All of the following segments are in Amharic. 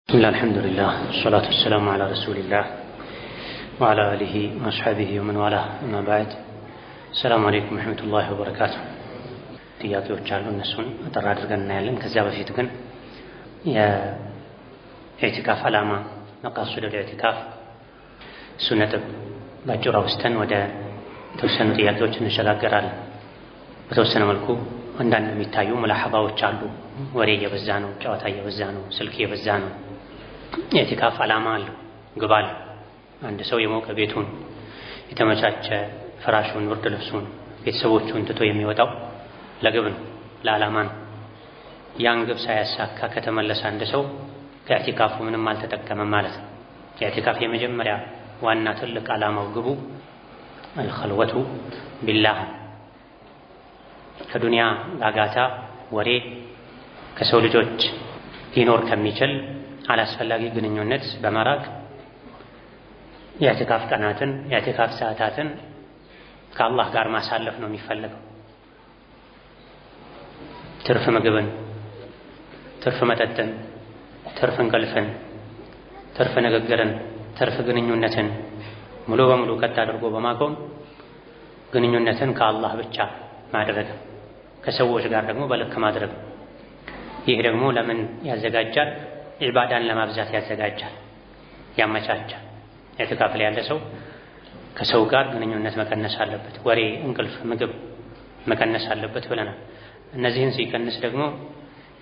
بسم الله الحمد لله والصلاة والسلام على رسول الله وعلى آله وأصحابه ومن والاه أما بعد السلام عليكم ورحمة الله وبركاته ጥያቄዎች አሉ እነሱን አጠር አድርገን እናያለን ከዚያ በፊት ግን የኢዕቲካፍ ዓላማ መቃሰድ ኢዕቲካፍ ሱነጥብ ባጭሩ አውስተን ወደ ተወሰኑ ጥያቄዎች እንሸጋገራለን በተወሰነ መልኩ አንዳንድ የሚታዩ ሙላሐባዎች አሉ ወሬ እየበዛ ነው ጨዋታ እየበዛ ነው ስልክ እየበዛ ነው የኢዕቲካፍ ዓላማ አለው ግብ አለው አንድ ሰው የሞቀ ቤቱን የተመቻቸ ፍራሹን ብርድ ልብሱን ቤተሰቦቹን ትቶ የሚወጣው ለግብ ነው ለዓላማ ነው ያን ግብ ሳያሳካ ከተመለሰ አንድ ሰው ከኢዕቲካፉ ምንም አልተጠቀመም ማለት ነው የኢዕቲካፍ የመጀመሪያ ዋና ትልቅ ዓላማው ግቡ አልኸልወቱ ቢላህ ከዱንያ ጋጋታ ወሬ ከሰው ልጆች ሊኖር ከሚችል አላስፈላጊ ግንኙነት በመራቅ የኢዕቲካፍ ቀናትን የኢዕቲካፍ ሰዓታትን ከአላህ ጋር ማሳለፍ ነው የሚፈልገው ትርፍ ምግብን ትርፍ መጠጥን ትርፍ እንቅልፍን ትርፍ ንግግርን ትርፍ ግንኙነትን ሙሉ በሙሉ ቀጥ አድርጎ በማቆም ግንኙነትን ከአላህ ብቻ ማድረግ ከሰዎች ጋር ደግሞ በልክ ማድረግ ይህ ደግሞ ለምን ያዘጋጃል ዒባዳን ለማብዛት ያዘጋጃል ያመቻቻል ኢዕቲካፍ ላይ ያለ ሰው ከሰው ጋር ግንኙነት መቀነስ አለበት ወሬ እንቅልፍ ምግብ መቀነስ አለበት ብለናል እነዚህን ሲቀንስ ደግሞ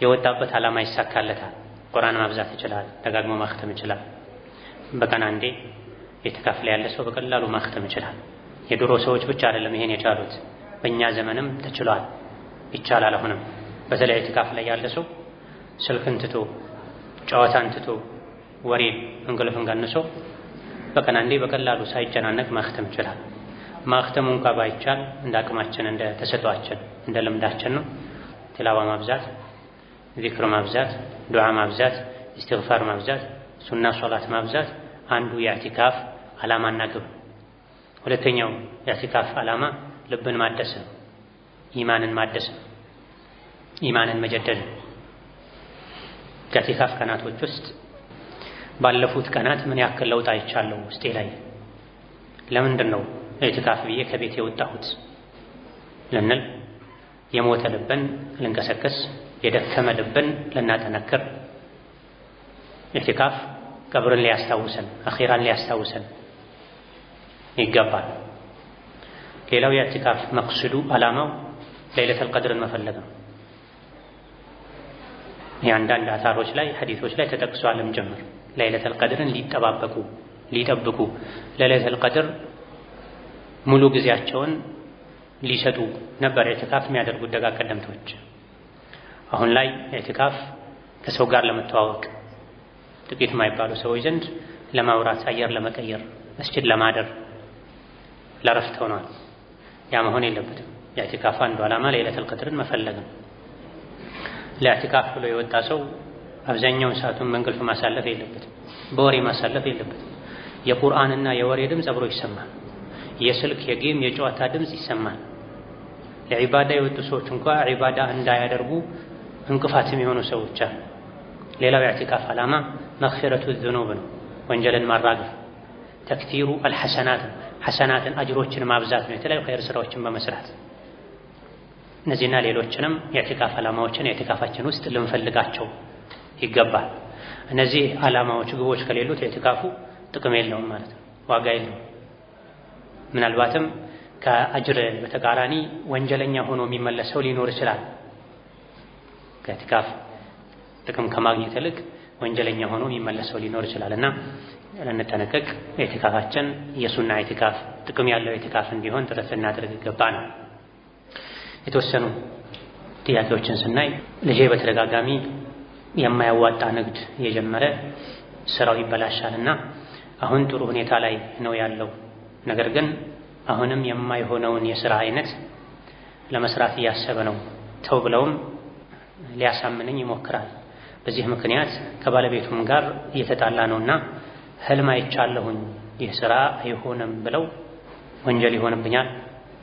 የወጣበት ዓላማ ይሳካለታል ቁርአን ማብዛት ይችላል ደጋግሞ ማختም ይችላል በቀን አንዴ ኢዕቲካፍ ላይ ያለ ሰው በቀላሉ ማختም ይችላል የድሮ ሰዎች ብቻ አይደለም ይሄን የቻሉት በእኛ ዘመንም ተችሏል ይቻላል አሁንም በተለይ ኢዕቲካፍ ላይ ያለ ሰው ስልክን ትቶ ጨዋታን ትቶ ወሬ እንቅልፍን ቀንሶ በቀን አንዴ በቀላሉ ሳይጨናነቅ ማختም ይችላል ማختሙ እንኳን ባይቻል እንደ አቅማችን እንደ ተሰጧችን እንደ ልምዳችን ነው ትላዋ ማብዛት ዚክር ማብዛት ዱዓ ማብዛት ኢስቲግፋር ማብዛት ሱና ሶላት ማብዛት አንዱ የኢዕቲካፍ ዓላማና ግብ ሁለተኛው የኢዕቲካፍ ዓላማ ልብን ማደስ ኢማንን ማደስ ኢማንን መጀደድ ከኢዕቲካፍ ቀናቶች ውስጥ ባለፉት ቀናት ምን ያክል ለውጥ አይቻለሁ ውስጤ ላይ ለምንድን ነው ኢዕቲካፍ ብዬ ከቤት የወጣሁት ልንል የሞተ ልብን ልንቀሰቅስ የደከመ ልብን ልናጠነክር ኢዕቲካፍ ቀብርን ሊያስታውሰን አኺራን ሊያስታውሰን ይገባል ሌላው የኢዕቲካፍ መቅሰዱ ዓላማው ለይለቱል ቀድርን መፈለግ ነው የአንዳንድ አታሮች ላይ ሐዲሶች ላይ ተጠቅሷልም ጀምር ለይለቱል ቀድርን ሊጠብቁ ለይለቱል ቀድር ሙሉ ጊዜያቸውን ሊሰጡ ነበር ኢዕቲካፍ የሚያደርጉት ደጋ ቀደምቶች አሁን ላይ ኢዕቲካፍ ከሰው ጋር ለመተዋወቅ ጥቂት የማይባሉ ሰዎች ዘንድ ለማውራት አየር ለመቀየር መስጂድ ለማደር ለረፍት ሆኗል ያ መሆን የለበትም የኢዕቲካፍ አንዱ ዓላማ ለይለቱል ቀድርን መፈለግ ነው ለኢዕቲካፍ ብሎ የወጣ ሰው አብዛኛውን ሰዓቱን በእንቅልፍ ማሳለፍ የለበትም በወሬ ማሳለፍ የለበትም የቁርአንና የወሬ ድምፅ አብሮ ይሰማል የስልክ የጌም የጨዋታ ድምፅ ይሰማል ለዒባዳ የወጡ ሰዎች እንኳን ዒባዳ እንዳያደርጉ እንቅፋትም የሆኑ ሰዎች አሉ ሌላው የኢዕቲካፍ ዓላማ መግፊረቱ ዙኑብ ነው ወንጀልን ማራገፍ ተክቲሩ አልሐሰናት ሐሰናትን አጅሮችን ማብዛት ነው የተለያዩ ኸይር ስራዎችን በመስራት እነዚህና ሌሎችንም የኢዕቲካፍ ዓላማዎችን የኢዕቲካፋችን ውስጥ ልንፈልጋቸው ይገባል እነዚህ ዓላማዎች ግቦች ከሌሉት የኢዕቲካፉ ጥቅም የለውም ማለት ነው ዋጋ የለውም ምናልባትም ከአጅር በተቃራኒ ወንጀለኛ ሆኖ የሚመለሰው ሊኖር ይችላል ከኢዕቲካፍ ጥቅም ከማግኘት ይልቅ ወንጀለኛ ሆኖ የሚመለሰው ሊኖር ይችላልና ለነጠነቀቅ ኢዕቲካፋችን የሱና ኢዕቲካፍ ጥቅም ያለው ኢዕቲካፍ እንዲሆን ጥረት እናድርግ ይገባል የተወሰኑ ጥያቄዎችን ስናይ ልጄ በተደጋጋሚ የማያዋጣ ንግድ የጀመረ ስራው ይበላሻልና አሁን ጥሩ ሁኔታ ላይ ነው ያለው ነገር ግን አሁንም የማይሆነውን የሥራ አይነት ለመስራት እያሰበ ነው ተው ብለውም ሊያሳምነኝ ይሞክራል በዚህ ምክንያት ከባለቤቱም ጋር እየተጣላ ነውና ህልም አይቻለሁኝ ይህ ስራ አይሆንም ብለው ወንጀል ይሆንብኛል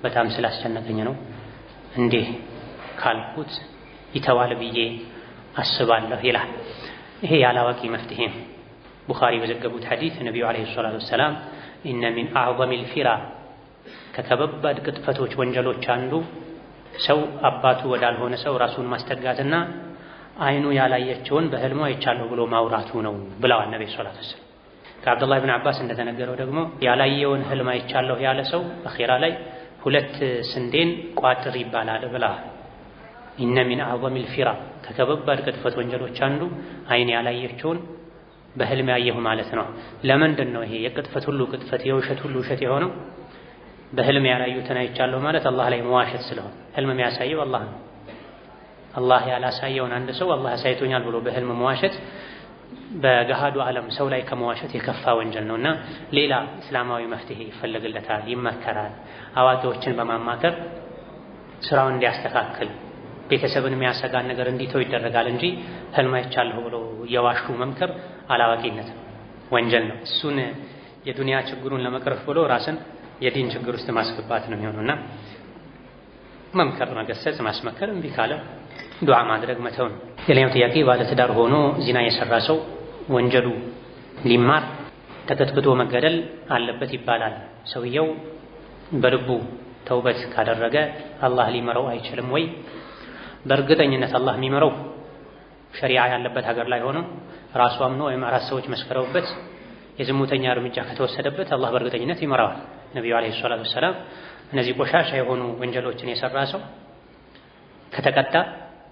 በጣም ስላስጨነቀኝ ነው እንዴ ካልኩት ይተዋል ብዬ አስባለሁ ይላል ይሄ ያላዋቂ መፍትሄ ነው። ቡኻሪ በዘገቡት ሐዲስ ነቢዩ ዓለይሂ ሰላቱ ወሰላም ኢነ ሚን አዕዘሚል ፊራ ከከባድ ቅጥፈቶች ወንጀሎች አንዱ ሰው አባቱ ወዳልሆነ ሰው ራሱን ማስጠጋትና አይኑ ያላየችውን በህልሙ አይቻለሁ ብሎ ማውራቱ ነው ብለዋል ነብዩ ሰለላሁ ዐለይሂ ወሰለም። ከአብዱላህ ብን አባስ እንደተነገረው ደግሞ ያላየውን ህልም አይቻለሁ ያለ ሰው አኺራ ላይ 2 ስንዴን ቋጥር ይባላል ብለዋል። ኢነ ሚን አዕዘሚል ፊራ ከከባድ ቅጥፈት ወንጀሎች አንዱ አይን ያላየችውን በህልም ያየሁ ማለት ነው። ለምንድን ነው ይሄ የቅጥፈት ሁሉ ቅጥፈት የውሸት ሁሉ ውሸት የሆነው? በህልም ያላዩትን አይቻለሁ ማለት አላህ ላይ መዋሸት ስለሆነ ህልም የሚያሳየው አላህ ነው። አላህ ያላሳየውን አንድ ሰው አላህ አሳይቶኛል ብሎ በህልም መዋሸት በገሃዱ ዓለም ሰው ላይ ከመዋሸት የከፋ ወንጀል ነውና ሌላ እስላማዊ መፍትሄ ይፈልግለታል፣ ይመከራል። አዋቂዎችን በማማከር ስራውን እንዲያስተካክል ቤተሰብን የሚያሰጋን ነገር እንዲተው ይደረጋል እንጂ ህልም አይቻለሁ ብሎ የዋሹ መምከር አላዋቂነት ወንጀል ነው። እሱን የዱንያ ችግሩን ለመቅረፍ ብሎ ራስን የዲን ችግር ውስጥ ማስገባት ነው የሚሆነውና መምከር፣ መገሰጽ፣ ማስመከር እምቢ ካለ ዱዓ ማድረግ መተው ነው። ሌላኛው ጥያቄ ባለትዳር ሆኖ ዚና የሰራ ሰው ወንጀሉ ሊማር ተቀጥቅጦ መገደል አለበት ይባላል። ሰውየው በልቡ ተውበት ካደረገ አላህ ሊመረው አይችልም ወይ? በእርግጠኝነት አላህ የሚመረው ሸሪዓ ያለበት ሀገር ላይ ሆኖ ራሱ አምኖ ወይም 4 ሰዎች መስከረውበት የዝሙተኛ እርምጃ ከተወሰደበት አላህ በእርግጠኝነት ይመራዋል። ነብዩ አለይሂ ሰላቱ ወሰላም እነዚህ ቆሻሻ የሆኑ ወንጀሎችን የሰራ ሰው ከተቀጣ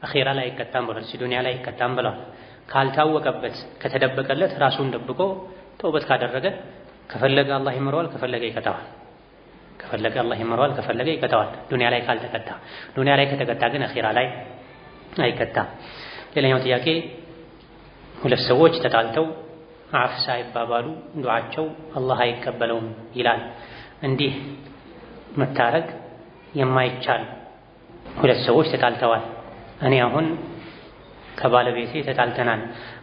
አኺራ ላይ አይቀጣም ብለዋል፣ ዱንያ ላይ አይቀጣም ብለዋል። ካልታወቀበት ከተደበቀለት ራሱን ደብቆ ተውበት ካደረገ ከፈለገ አላህ ይመረዋል፣ ከፈለገ ይቀጣዋል። ከፈለገ አላህ ይመረዋል፣ ከፈለገ ይቀጣዋል። ዱንያ ላይ ካልተቀጣ፣ ዱንያ ላይ ከተቀጣ ግን አኺራ ላይ አይቀጣም። ሌላኛው ጥያቄ 2 ሰዎች ተጣልተው አፍ ሳይባባሉ ዱዓቸው አላህ አይቀበለውም ይላል። እንዲህ መታረቅ የማይቻል 2 ሰዎች ተጣልተዋል። እኔ አሁን ከባለቤቴ ተጣልተናል፣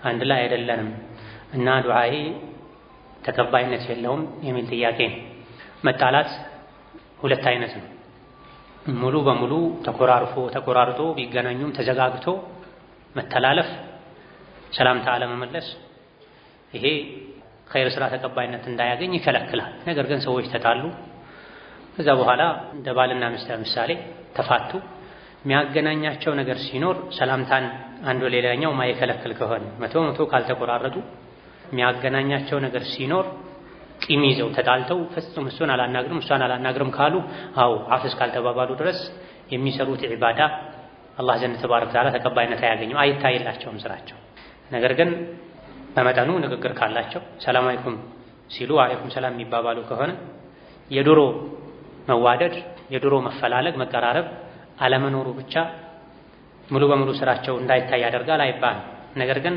አንድ ላይ አይደለንም እና ዱዓዬ ተቀባይነት የለውም የሚል ጥያቄ ነው። መጣላት 2 አይነት ነው። ሙሉ በሙሉ ተቆራርጦ ቢገናኙም ተዘጋግቶ መተላለፍ፣ ሰላምታ አለመመለስ፣ ይሄ ኸይር ስራ ተቀባይነት እንዳያገኝ ይከለክላል። ነገር ግን ሰዎች ተጣሉ፣ ከዛ በኋላ እንደ ባልና ሚስት ምሳሌ ተፋቱ። የሚያገናኛቸው ነገር ሲኖር ሰላምታን አንዱ ሌላኛው ማይከለክል ከሆነ መቶ ካልተቆራረጡ የሚያገናኛቸው ነገር ሲኖር ቂም ይዘው ተጣልተው ፍጹም እሱን አላናግርም እሷን አላናግርም ካሉ አው አፍስ ካልተባባሉ ድረስ የሚሰሩት ዒባዳ አላህ ዘንድ ተባረከ ተዓላ ተቀባይነት አያገኝም፣ አይታይላቸውም ስራቸው። ነገር ግን በመጠኑ ንግግር ካላቸው ሰላም አለይኩም ሲሉ አለይኩም ሰላም የሚባባሉ ከሆነ የድሮ መዋደድ የድሮ መፈላለግ መቀራረብ አለመኖሩ ብቻ ሙሉ በሙሉ ስራቸው እንዳይታይ ያደርጋል አይባልም። ነገር ግን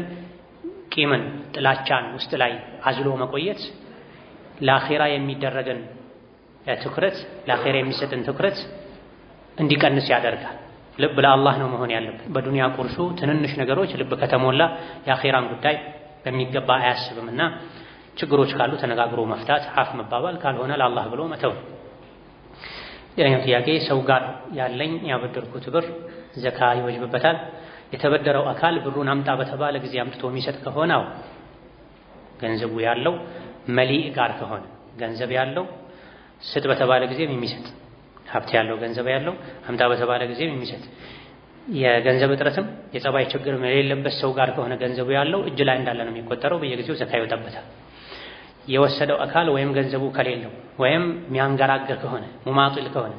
ቂምን ጥላቻን ውስጥ ላይ አዝሎ መቆየት ለአኺራ የሚደረግን ትኩረት ለአኺራ የሚሰጥን ትኩረት እንዲቀንስ ያደርጋል። ልብ ለአላህ ነው መሆን ያለበት። በዱንያ ቁርሱ ትንንሽ ነገሮች ልብ ከተሞላ የአኺራን ጉዳይ በሚገባ አያስብምና ችግሮች ካሉ ተነጋግሮ መፍታት፣ አፍ መባባል፣ ካልሆነ ለአላህ ብሎ መተው። ሌላኛው ጥያቄ ሰው ጋር ያለኝ ያበደርኩት ብር ዘካ ይወጅብበታል? የተበደረው አካል ብሩን አምጣ በተባለ ጊዜ አምጥቶ የሚሰጥ ከሆነ ገንዘቡ ያለው መሊእ ጋር ከሆነ ገንዘብ ያለው ስጥ በተባለ ጊዜ የሚሰጥ ሀብት ያለው ገንዘብ ያለው አምጣ በተባለ ጊዜ የሚሰጥ የገንዘብ እጥረትም የጸባይ ችግርም የሌለበት ሰው ጋር ከሆነ ገንዘቡ ያለው እጅ ላይ እንዳለ ነው የሚቆጠረው፣ በየጊዜው ዘካ ይወጣበታል። የወሰደው አካል ወይም ገንዘቡ ከሌለው ወይም የሚያንገራገር ከሆነ ሙማጢል ከሆነ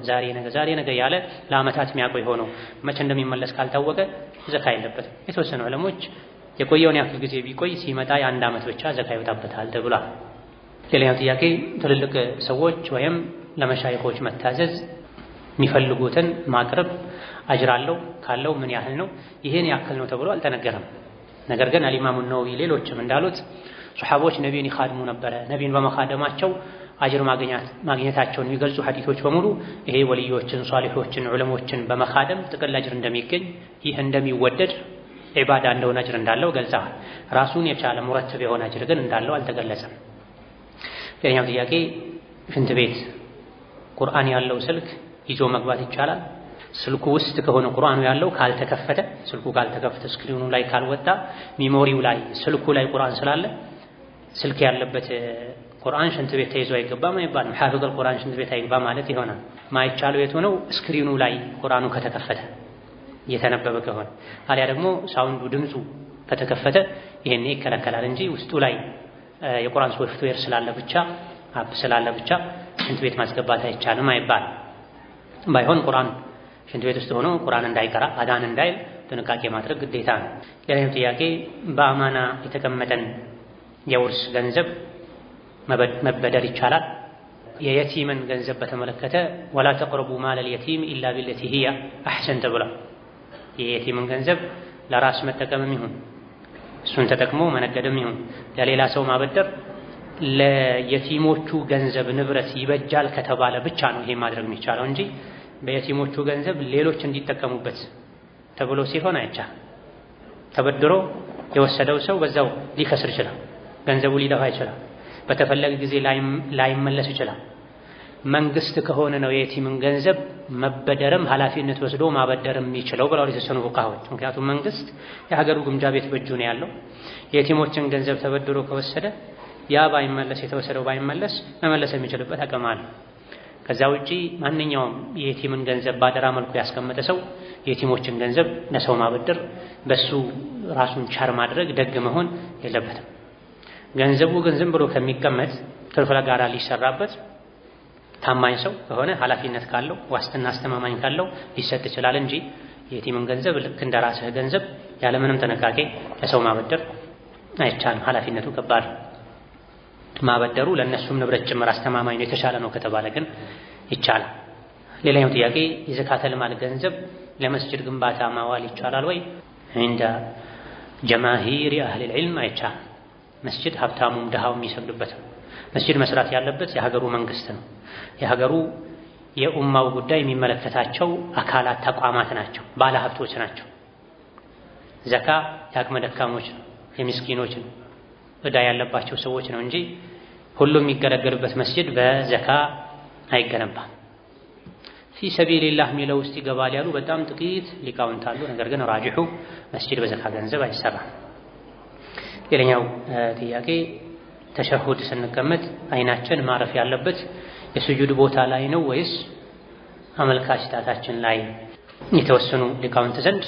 ዛሬ ነገ ያለ ለዓመታት የሚያቆይ ሆኖ መቼ እንደሚመለስ ካልታወቀ ዘካ የለበትም። የተወሰኑ ዕለሞች የቆየውን ያክል ጊዜ ቢቆይ ሲመጣ የ1 ዓመት ብቻ ዘካ ይወጣበታል ተብሏል። ሌላኛው ጥያቄ ትልልቅ ሰዎች ወይም ለመሻይኾች መታዘዝ የሚፈልጉትን ማቅረብ አጅር አለው? ካለው ምን ያህል ነው? ይሄን ያክል ነው ተብሎ አልተነገረም። ነገር ግን አልኢማሙ ነወዊ ሌሎችም እንዳሉት ሱሐቦች ነቢይን ይኻድሙ ነበረ። ነቢይን በመኻደማቸው አጅር ማግኘታቸውን የሚገልጹ ሐዲሶች በሙሉ ይሄ ወልዮችን፣ ሷሊሖችን፣ ዑለሞችን በመኻደም ጥቅል አጅር እንደሚገኝ ይህ እንደሚወደድ ዒባዳ እንደሆነ አጅር እንዳለው ገልጸዋል። ራሱን የቻለ ሙረተብ የሆነ አጅር ግን እንዳለው አልተገለጸም። ሌላኛው ጥያቄ ሽንት ቤት ቁርአን ያለው ስልክ ይዞ መግባት ይቻላል? ስልኩ ውስጥ ከሆነ ቁርአኑ ያለው ካልተከፈተ ስልኩ ካልተከፈተ ስክሪኑ ላይ ካልወጣ ሚሞሪው ላይ ስልኩ ላይ ቁርአን ስላለ ስልክ ያለበት ቁርአን ሽንት ቤት ተይዞ አይገባም አይባልም። ሐፊዘል ቁርአን ሽንት ቤት አይገባ ማለት ይሆናል። ማይቻለው የት ሆነው ስክሪኑ ላይ ቁርአኑ ከተከፈተ እየተነበበ ከሆነ አሊያ ደግሞ ሳውንዱ ድምፁ ከተከፈተ ይሄኔ ይከለከላል እንጂ ውስጡ ላይ የቁርአን ሶፍትዌር ስላለ ብቻ አፕ ስላለ ብቻ ሽንት ቤት ማስገባት አይቻልም አይባልም። ባይሆን ቁርአን ሽንት ቤት ውስጥ ሆኖ ቁርአን እንዳይቀራ አዳን እንዳይል ጥንቃቄ ማድረግ ግዴታ ነው። ሌላው ጥያቄ በአማና የተቀመጠን የውርስ ገንዘብ መበደር ይቻላል? የየቲምን ገንዘብ በተመለከተ ወላ ተቅረቡ ማለል የቲም ኢላ ቢለቲ ሂያ አሕሰን ተብሏል። የየቲምን ገንዘብ ለራስ መጠቀምም ይሁን እሱን ተጠቅሞ መነገድም ይሁን ለሌላ ሰው ማበደር ለየቲሞቹ ገንዘብ ንብረት ይበጃል ከተባለ ብቻ ነው ይሄ ማድረግ የሚቻለው እንጂ በየቲሞቹ ገንዘብ ሌሎች እንዲጠቀሙበት ተብሎ ሲሆን አይቻልም። ተበድሮ የወሰደው ሰው በዛው ሊከስር ይችላል። ገንዘቡ ሊጠፋ ይችላል። በተፈለገ ጊዜ ላይመለስ ይችላል። መንግስት ከሆነ ነው የየቲምን ገንዘብ መበደርም ኃላፊነት ወስዶ ማበደርም የሚችለው ብለው የተሰኑ ፉቃዎች። ምክንያቱም መንግስት የሀገሩ ግምጃ ቤት በእጁ ነው ያለው። የየቲሞችን ገንዘብ ተበድሮ ከወሰደ ያ ባይመለስ የተወሰደው ባይመለስ መመለስ የሚችልበት አቅም አለ። ከዛ ውጪ ማንኛውም የየቲምን ገንዘብ ባደራ መልኩ ያስቀመጠ ሰው የየቲሞችን ገንዘብ ለሰው ማበደር በሱ ራሱን ቻር ማድረግ ደግ መሆን የለበትም። ገንዘቡ ግን ዝም ብሎ ከሚቀመጥ ትርፍ ለጋራ ሊሰራበት ታማኝ ሰው ከሆነ ኃላፊነት ካለው ዋስትና አስተማማኝ ካለው ሊሰጥ ይችላል እንጂ የየቲምን ገንዘብ ልክ እንደራስህ ገንዘብ ያለምንም ጥንቃቄ ለሰው ማበደር አይቻልም። ኃላፊነቱ ከባድ። ማበደሩ ለነሱም ንብረት ጭምር አስተማማኝ ነው የተሻለ ነው ከተባለ ግን ይቻላል። ሌላኛው ጥያቄ የዘካተል ማል ገንዘብ ለመስጂድ ግንባታ ማዋል ይቻላል ወይ? እንደ ጀማሂር አህል العلم አይቻልም። መስጂድ ሀብታሙም ድሃውም የሚሰግዱበት ነው። መስጂድ መስራት ያለበት የሀገሩ መንግስት ነው። የሀገሩ የኡማው ጉዳይ የሚመለከታቸው አካላት ተቋማት ናቸው፣ ባለ ሀብቶች ናቸው። ዘካ የአቅመ ደካሞች ነው፣ የምስኪኖች ነው፣ ዕዳ ያለባቸው ሰዎች ነው እንጂ ሁሉም የሚገለገልበት መስጂድ በዘካ አይገነባም። ፊ ሰቢልላህ የሚለው ውስጥ ይገባል ያሉ በጣም ጥቂት ሊቃውንት አሉ። ነገር ግን ራጅሑ መስጂድ በዘካ ገንዘብ አይሰራም። ሌላኛው ጥያቄ ተሸሁድ ስንቀመጥ አይናችን ማረፍ ያለበት የስጁድ ቦታ ላይ ነው ወይስ አመልካች ጣታችን ላይ? የተወሰኑ ሊቃውንት ዘንድ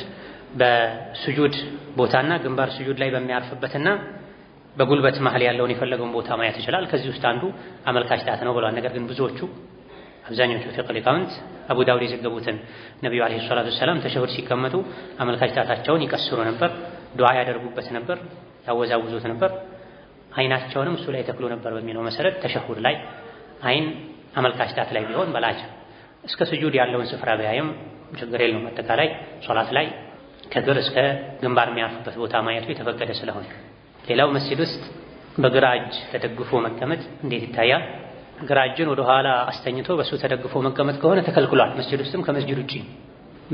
በስጁድ ቦታና ግንባር ስጁድ ላይ በሚያርፍበትና በጉልበት መሃል ያለውን የፈለገውን ቦታ ማየት ይችላል። ከዚህ ውስጥ አንዱ አመልካች ጣት ነው ብለዋል። ነገር ግን ብዙዎቹ አብዛኞቹ ፊቅህ ሊቃውንት አቡ ዳውድ የዘገቡትን ነብዩ አለይሂ ሰላቱ ሰላም ተሸሁድ ሲቀመጡ አመልካች ጣታቸውን ይቀስሩ ነበር፣ ዱዓ ያደርጉበት ነበር፣ ያወዛውዙት ነበር፣ አይናቸውንም እሱ ላይ ተክሎ ነበር በሚለው መሰረት ተሸሁድ ላይ አይን አመልካች ጣት ላይ ቢሆን በላጭ እስከ ስጁድ ያለውን ስፍራ ቢያይም ችግር የለውም። አጠቃላይ ሶላት ላይ ከግር እስከ ግንባር የሚያርፍበት ቦታ ማየቱ የተፈቀደ ስለሆነ። ሌላው መስጂድ ውስጥ በግራ እጅ ተደግፎ መቀመጥ እንዴት ይታያል? ግራ እጅን ወደ ኋላ አስተኝቶ በሱ ተደግፎ መቀመጥ ከሆነ ተከልክሏል። መስጂድ ውስጥም ከመስጂድ ውጪ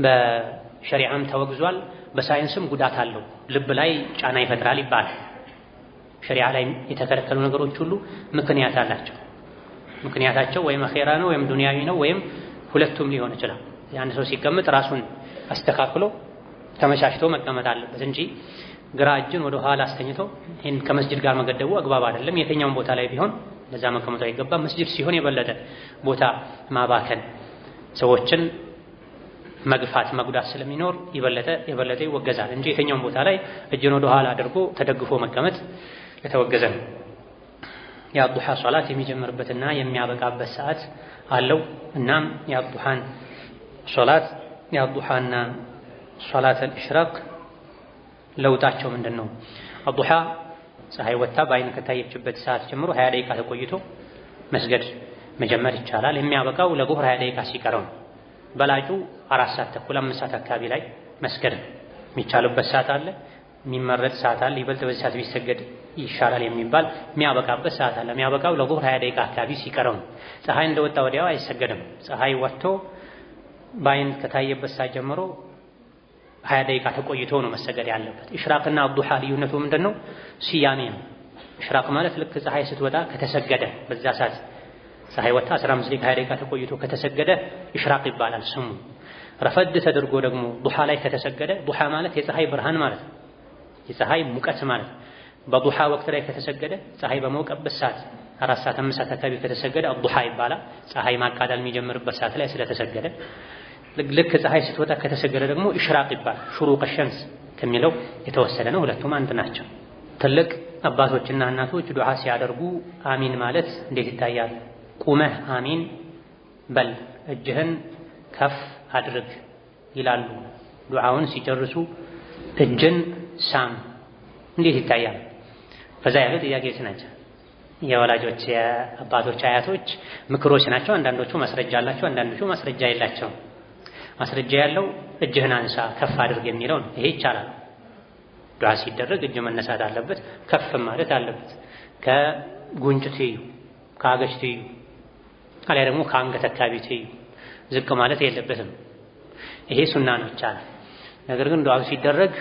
በሸሪዓም ተወግዟል። በሳይንስም ጉዳት አለው። ልብ ላይ ጫና ይፈጥራል ይባላል። ሸሪዓ ላይ የተከለከሉ ነገሮች ሁሉ ምክንያት አላቸው። ምክንያታቸው ወይም አኼራ ነው ወይም ዱንያዊ ነው ወይም ሁለቱም ሊሆን ይችላል። አንድ ሰው ሲቀመጥ ራሱን አስተካክሎ ተመቻችቶ መቀመጥ አለበት እንጂ ግራ እጅን ወደ ኋላ አስተኝቶ ይህን ከመስጂድ ጋር መገደቡ አግባብ አይደለም። የትኛውም ቦታ ላይ ቢሆን ለዛ መቀመጡ አይገባም። መስጂድ ሲሆን የበለጠ ቦታ ማባከን፣ ሰዎችን መግፋት፣ መጉዳት ስለሚኖር የበለጠ ይወገዛል እንጂ የትኛውም ቦታ ላይ እጅን ወደ ኋላ አድርጎ ተደግፎ መቀመጥ የተወገዘ ነው። የአዱሃ ሶላት የሚጀምርበትና የሚያበቃበት ሰዓት አለው። እናም የአዱሃን ሶላት የአዱሃና ሶላት አልኢሽራቅ ለውጣቸው ምንድን ነው? አዱሃ ፀሐይ ወጣ በአይን ከታየችበት ሰዓት ጀምሮ 20 ደቂቃ ተቆይቶ መስገድ መጀመር ይቻላል። የሚያበቃው ለዙህር 20 ደቂቃ ሲቀረው ነው። በላጩ 4 ሰዓት ተኩል 5 ሰዓት አካባቢ ላይ መስገድ የሚቻልበት ሰዓት አለ፣ የሚመረጥ ሰዓት አለ። ይበልጥ በዚህ ሰዓት ቢሰገድ ይሻላል የሚባል የሚያበቃበት ሰዓት አለ። የሚያበቃው ለዙህር 20 ደቂቃ አካባቢ ሲቀረው ነው። ፀሐይ እንደወጣ ወዲያው አይሰገድም። ፀሐይ ወጥቶ በአይን ከታየበት ሰዓት ጀምሮ 20 ደቂቃ ተቆይቶ ነው መሰገድ ያለበት። ኢሽራቅና አዱሃ ልዩነቱ ምንድነው? ስያሜ ነው። ኢሽራቅ ማለት ልክ ፀሐይ ስትወጣ ከተሰገደ በዛ ሰዓት ፀሐይ ወጣ 15 ደቂቃ 20 ደቂቃ ተቆይቶ ከተሰገደ ኢሽራቅ ይባላል ስሙ። ረፈድ ተደርጎ ደግሞ ዱሃ ላይ ከተሰገደ ዱሃ ማለት የፀሐይ ብርሃን ማለት ነው። የፀሐይ ሙቀት ማለት በዱሃ ወቅት ላይ ከተሰገደ ፀሐይ በመውቀበት ሰዓት 4 ሰዓት 5 ሰዓት አካባቢ ከተሰገደ ዱሃ ይባላል። ፀሐይ ማቃጠል የሚጀምርበት ሰዓት ላይ ስለተሰገደ ልክ ፀሐይ ስትወጣ ከተሰገደ ደግሞ ኢሽራቅ ይባላል። ሹሩቅ ሸምስ ከሚለው የተወሰደ ነው። ሁለቱም አንድ ናቸው። ትልቅ አባቶችና እናቶች ዱዓ ሲያደርጉ አሚን ማለት እንዴት ይታያል? ቁመህ አሚን በል እጅህን ከፍ አድርግ ይላሉ። ዱዓውን ሲጨርሱ እጅን ሳም እንዴት ይታያል? በዛ ያሉ ጥያቄዎች ናቸው። የወላጆች የአባቶች አያቶች ምክሮች ናቸው። አንዳንዶቹ ማስረጃ አላቸው፣ አንዳንዶቹ ማስረጃ የላቸውም። ማስረጃ ያለው እጅህን አንሳ ከፍ አድርግ የሚለው ነው። ይሄ ይቻላል። ዱዓ ሲደረግ እጅ መነሳት አለበት፣ ከፍ ማለት አለበት። ከጉንጭ ትይዩ፣ ከአገጭ ትይዩ፣ አሊያ ደግሞ ከአንገት አካባቢ ትይዩ ዝቅ ማለት የለበትም። ይሄ ሱና ነው፣ ይቻላል። ነገር ግን ዱዓው ሲደረግ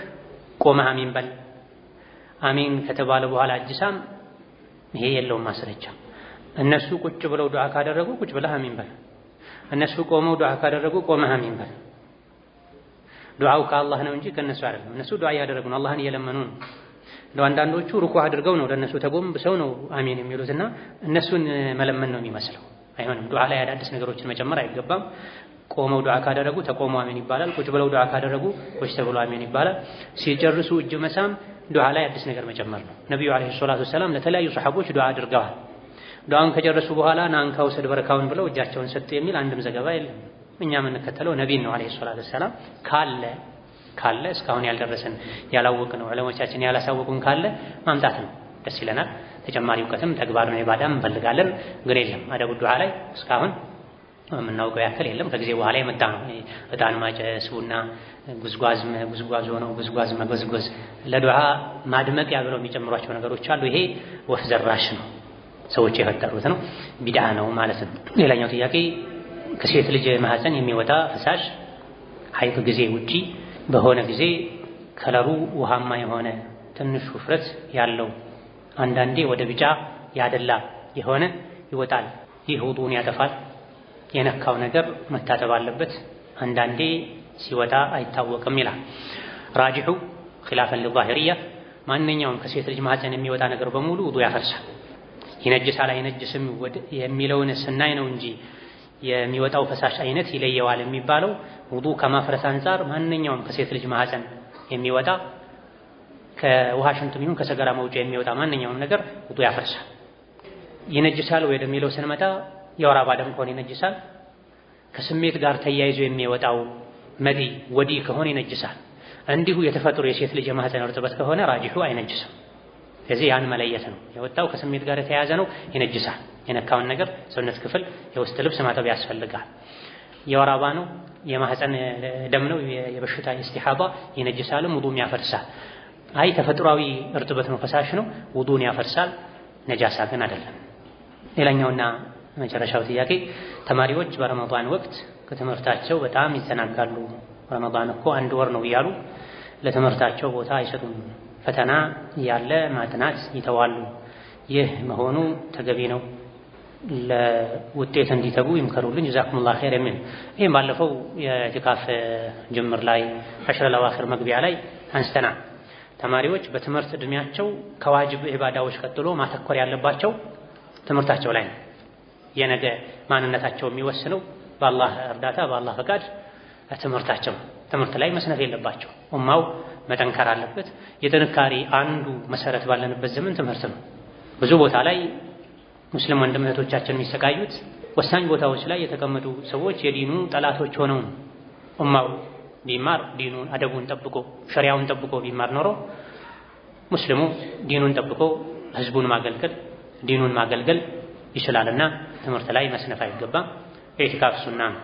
ቆመህ አሚን በል። አሚን ከተባለ በኋላ እጅ ሳም፣ ይሄ የለውም ማስረጃ። እነሱ ቁጭ ብለው ዱዓ ካደረጉ ቁጭ ብለህ አሚን በል። እነሱ ቆመው ዱዓ ካደረጉ ቆመህ አሚን በል። ዱዓው ከአላህ ነው እንጂ ከነሱ አይደለም። እነሱ ዱዓ እያደረጉ ነው፣ አላህን እየለመኑ ነው። አንዳንዶቹ ሩኩዕ አድርገው ነው ለነሱ ተጎንብሰው ነው አሚን የሚሉትና እነሱን መለመን ነው የሚመስለው። አይሆንም። ዱዓ ላይ አዳዲስ ነገሮችን መጨመር አይገባም። ቆመው ዱዓ ካደረጉ ተቆሙ አሚን ይባላል። ቁጭ ብለው ዱዓ ካደረጉ ቁጭ ተብሎ አሚን ይባላል። ሲጨርሱ እጅ መሳም ዱዓ ላይ አዲስ ነገር መጨመር ነው። ነብዩ አለይሂ ሰላቱ ወሰላም ለተለያዩ ሰሐቦች ዱዓ አድርገዋል። ዱዓውን ከጨረሱ በኋላ ናንካ ውሰድ በረካውን ብለው እጃቸውን ሰጡ የሚል አንድም ዘገባ የለም። እኛ የምንከተለው ነቢይን ነው አለይሂ ሰላቱ ወሰላም። ካለ እስካሁን ያልደረሰን ያላወቅነው ዑለሞቻችን ያላሳወቁን ካለ ማምጣት ነው፣ ደስ ይለናል። ተጨማሪ እውቀትም ተግባር ነው ኢባዳም እንፈልጋለን። ግን የለም አደቡ ዱዓ ላይ እስካሁን የምናውቀው ያክል የለም። ከጊዜ በኋላ የመጣ ነው። ዕጣን ማጨስ፣ ቡና ጉዝጓዝ ሆነው ጉዝጓዝ መጎዝጎዝ ለዱዓ ማድመቂያ ብለው የሚጨምሯቸው ነገሮች አሉ። ይሄ ወፍ ዘራሽ ነው፣ ሰዎች የፈጠሩት ነው፣ ቢድዓ ነው ማለት ነው። ሌላኛው ጥያቄ ከሴት ልጅ ማህፀን የሚወጣ ፈሳሽ ሐይድ ጊዜ ውጪ በሆነ ጊዜ ከለሩ ውሃማ የሆነ ትንሽ ውፍረት ያለው አንዳንዴ ወደ ቢጫ ያደላ የሆነ ይወጣል። ይህ ውዱእን ያጠፋል? የነካው ነገር መታጠብ አለበት? አንዳንዴ ሲወጣ አይታወቅም ይላል። ራጂሑ ኺላፈን ለዛሂርያ ማንኛውም ከሴት ልጅ ማህፀን የሚወጣ ነገር በሙሉ ውዱእ ያፈርሳል። ይነጅሳል አይነጅስም የሚለውን ስናይ ነው እንጂ የሚወጣው ፈሳሽ አይነት ይለየዋል የሚባለው ውዱእ ከማፍረስ አንፃር ማንኛውም ከሴት ልጅ ማህፀን የሚወጣ ከውሃ ሽንትም ይሁን ከሰገራ መውጫ የሚወጣ ማንኛውም ነገር ውዱእ ያፈርሳል። ይነጅሳል ወይ የሚለው ስንመጣ የወር አበባ ደም ከሆነ ይነጅሳል። ከስሜት ጋር ተያይዞ የሚወጣው መዲ ወዲ ከሆነ ይነጅሳል። እንዲሁ የተፈጥሮ የሴት ልጅ የማህፀን እርጥበት ከሆነ ራጂሑ አይነጅስም። ስለዚህ ያን መለየት ነው። የወጣው ከስሜት ጋር የተያያዘ ነው ይነጅሳል። የነካውን ነገር ሰውነት ክፍል የውስጥ ልብስ ማጠብ ያስፈልጋል። የወር አበባ ነው የማህፀን ደም ነው የበሽታ ኢስቲሓባ ይነጅሳልም ውዱእም ያፈርሳል። አይ ተፈጥሯዊ እርጥበት ነው ፈሳሽ ነው ውዱእን ያፈርሳል፣ ነጃሳ ግን አይደለም። ሌላኛውና መጨረሻው ጥያቄ ተማሪዎች በረመዳን ወቅት ከትምህርታቸው በጣም ይዘናጋሉ። ረመዳን እኮ 1 ወር ነው እያሉ ለትምህርታቸው ቦታ አይሰጡም። ፈተና ያለ ማጥናት ይተዋሉ። ይህ መሆኑ ተገቢ ነው? ለውጤት እንዲተጉ ይምከሩልኝ ጀዛኩሙላህ ኸይር የሚል ይህም ባለፈው የኢዕቲካፍ ጅምር ላይ ዐሽረል አዋኺር መግቢያ ላይ አንስተናል። ተማሪዎች በትምህርት ዕድሜያቸው ከዋጅብ ኢባዳዎች ቀጥሎ ማተኮር ያለባቸው ትምህርታቸው ላይ ነው። የነገ ማንነታቸው የሚወስነው በአላህ እርዳታ በአላህ ፈቃድ ትምህርት ላይ መስነፍ የለባቸው። ኡማው መጠንከር አለበት። የጥንካሬ አንዱ መሰረት ባለንበት ዘመን ትምህርት ነው። ብዙ ቦታ ላይ ሙስሊም ወንድም እህቶቻችን የሚሰቃዩት ወሳኝ ቦታዎች ላይ የተቀመጡ ሰዎች የዲኑ ጠላቶች ሆነው ነው። ኡማው ቢማር ዲኑን አደቡን ጠብቆ ሸሪዓውን ጠብቆ ቢማር ኖሮ ሙስሊሙ ዲኑን ጠብቆ ህዝቡን ማገልገል ዲኑን ማገልገል ይችላልና ትምህርት ላይ መስነፍ አይገባም። ኢዕቲካፍ ሱና ነው።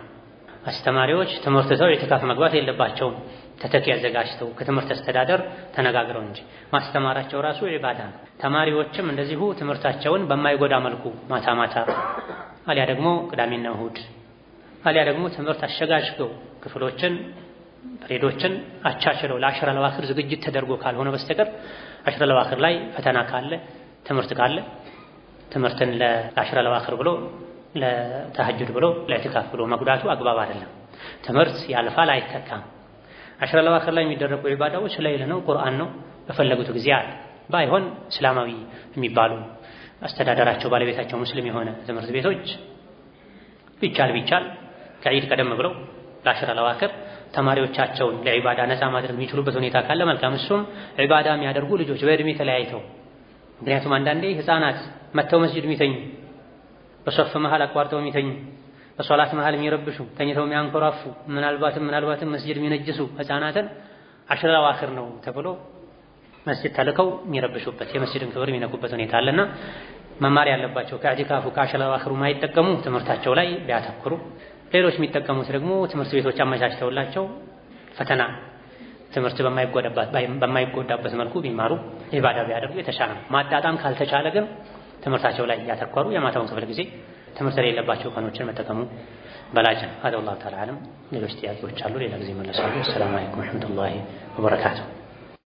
አስተማሪዎች ትምህርት ተው ኢዕቲካፍ መግባት የለባቸውም። ተተኪ አዘጋጅተው ከትምህርት አስተዳደር ተነጋግረው እንጂ ማስተማራቸው ራሱ ኢባዳ ነው። ተማሪዎችም እንደዚሁ ትምህርታቸውን በማይጎዳ መልኩ ማታ ማታ አሊያ ደግሞ ቅዳሜና እሁድ አሊያ ደግሞ ትምህርት አሸጋሽገው ክፍሎችን ሬዶችን አቻችለው ለዐሽረል አዋኺር ዝግጅት ተደርጎ ካልሆነ በስተቀር ዐሽረል አዋኺር ላይ ፈተና ካለ ትምህርት ካለ ትምህርትን ለዐሽረል አዋኺር ብሎ ለተሐጁድ ብሎ ለኢዕቲካፍ ብሎ መጉዳቱ አግባብ አይደለም። ትምህርት ያልፋል አይተካም። አሽረ ለዋኺር ላይ የሚደረጉ ዒባዳዎች ለይል ነው፣ ቁርአን ነው፣ በፈለጉት ጊዜ አለ። ባይሆን እስላማዊ የሚባሉ አስተዳደራቸው ባለቤታቸው ሙስሊም የሆነ ትምህርት ቤቶች ቢቻል ከዒድ ቀደም ብለው ለአሽረ ለዋኺር ተማሪዎቻቸውን ለዒባዳ ነፃ ማድረግ የሚችሉበት ሁኔታ ካለ መልካም። እሱም ዒባዳ የሚያደርጉ ልጆች በእድሜ ተለያይተው፣ ምክንያቱም አንዳንዴ ህፃናት መተው መስጂድ የሚተኙ በሶፍ መሃል አቋርጠው የሚተኙ በሶላት መሃል የሚረብሹ ተኝተው የሚያንኮራፉ ምናልባትም መስጂድ የሚነጅሱ ህፃናትን አሽረ ለዋኺር ነው ተብሎ መስጂድ ተልከው የሚረብሹበት የመስጂድን ክብር የሚነኩበት ሁኔታ አለና መማር ያለባቸው ከኢዕቲካፉ ከአሽረ ለዋኺሩ ማይጠቀሙ ትምህርታቸው ላይ ቢያተኩሩ፣ ሌሎች የሚጠቀሙት ደግሞ ትምህርት ቤቶች አመቻችተውላቸው ፈተና ትምህርት በማይጎዳበት መልኩ ቢማሩ ኢባዳ ቢያደርጉ የተሻለ ነው። ማጣጣም ካልተቻለ ግን ትምህርታቸው ላይ ያተኮሩ የማታውን ክፍለ ጊዜ ትምህርት የሌለባቸው ቀኖችን መጠቀሙ በላጭ ነው። هذا والله تعالى أعلم። ሌሎች ጥያቄዎች አሉ፣ ሌላ ጊዜ መለሳለሁ። ሰላም አለይኩም ወራህመቱላሂ ወበረካቱሁ።